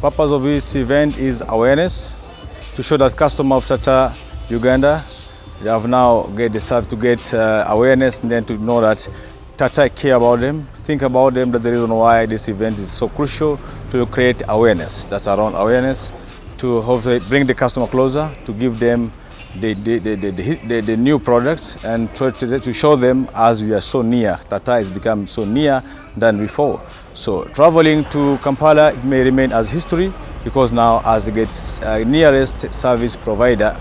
Purpose of this event is awareness to show that customers of Tata Uganda, they have now deserve to get awareness, and then to know that Tata care about them, think about them. That's the reason why this event is so crucial, to create awareness. That's around awareness, to hopefully bring the customer closer, to give them the new products, and try to show them, as we are so near, Tata has become so near than before. So traveling to Kampala, it may remain as history, because now as it gets nearest service provider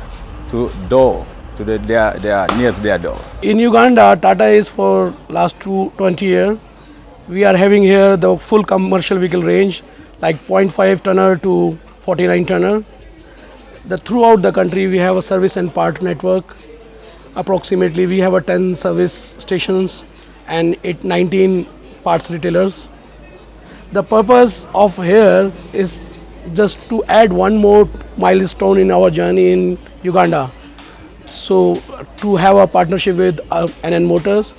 to door, to they are near to their door. In Uganda, Tata is for last 20 years. We are having here the full commercial vehicle range, like 0.5 tonner to 49 tonner. Throughout the country, we have a service and part network. Approximately, we have 10 service stations and 19 parts retailers. The purpose of here is just to add one more milestone in our journey in Uganda. So, to have a partnership with NN Motors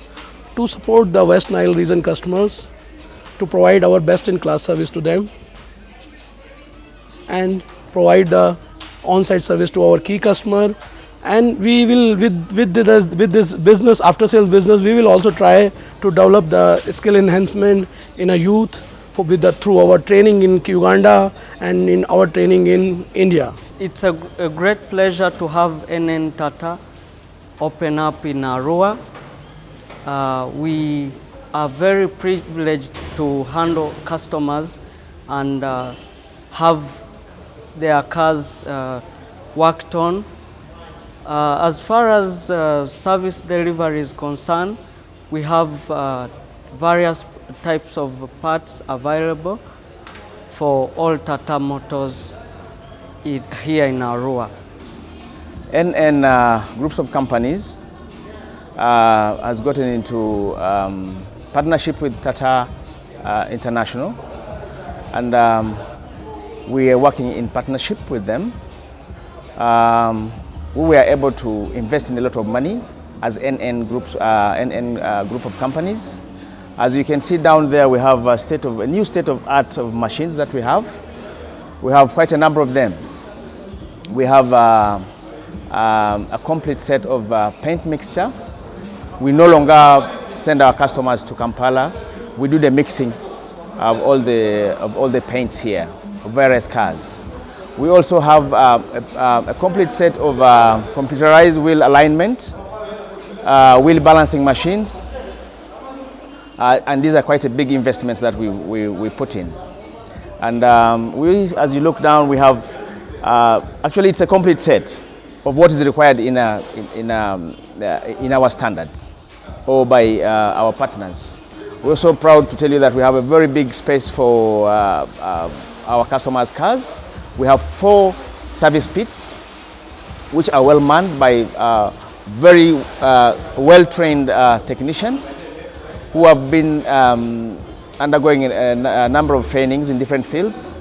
to support the Westnile region customers, to provide our best-in-class service to them, and provide the on-site service to our key customer. And we will, with this business, after-sales business, we will also try to develop the skill enhancement in a youth through our training in Uganda and in our training in India. It's a great pleasure to have NN Tata open up in Arua. We are very privileged to handle customers and have their cars worked on. As far as service delivery is concerned, we have various types of parts available for all Tata Motors here in Arua. NN groups of companies has gotten into partnership with Tata International, and we are working in partnership with them. We were able to invest in a lot of money as NN group of companies. As you can see down there, we have a new state-of-art of machines that we have. We have quite a number of them. We have a complete set of paint mixture. We no longer send our customers to Kampala. We do the mixing of all the paints here of various cars. We also have a complete set of computerized wheel alignment, wheel balancing machines, and these are quite a big investments that we put in. And as you look down, we have actually it's a complete set of what is required in our standards or by our partners. We're so proud to tell you that we have a very big space for our customers' cars. We have 4 service pits, which are well manned by very well-trained technicians who have been undergoing a number of trainings in different fields,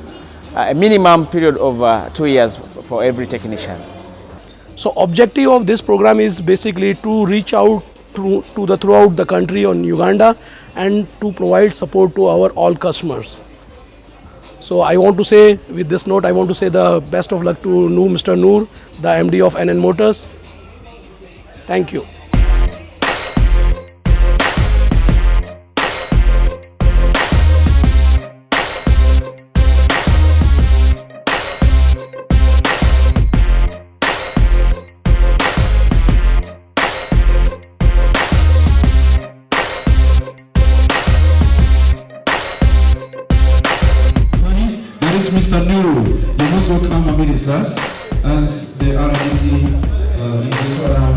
a minimum period of 2 years for every technician. So objective of this program is basically to reach out throughout the country on Uganda and to provide support to our all customers. So I want to say, with this note, I want to say the best of luck to Mr. Noor, the MD of NN Motors. Thank you. Mr. Noor, you most welcome amidst us as the RDC in this round.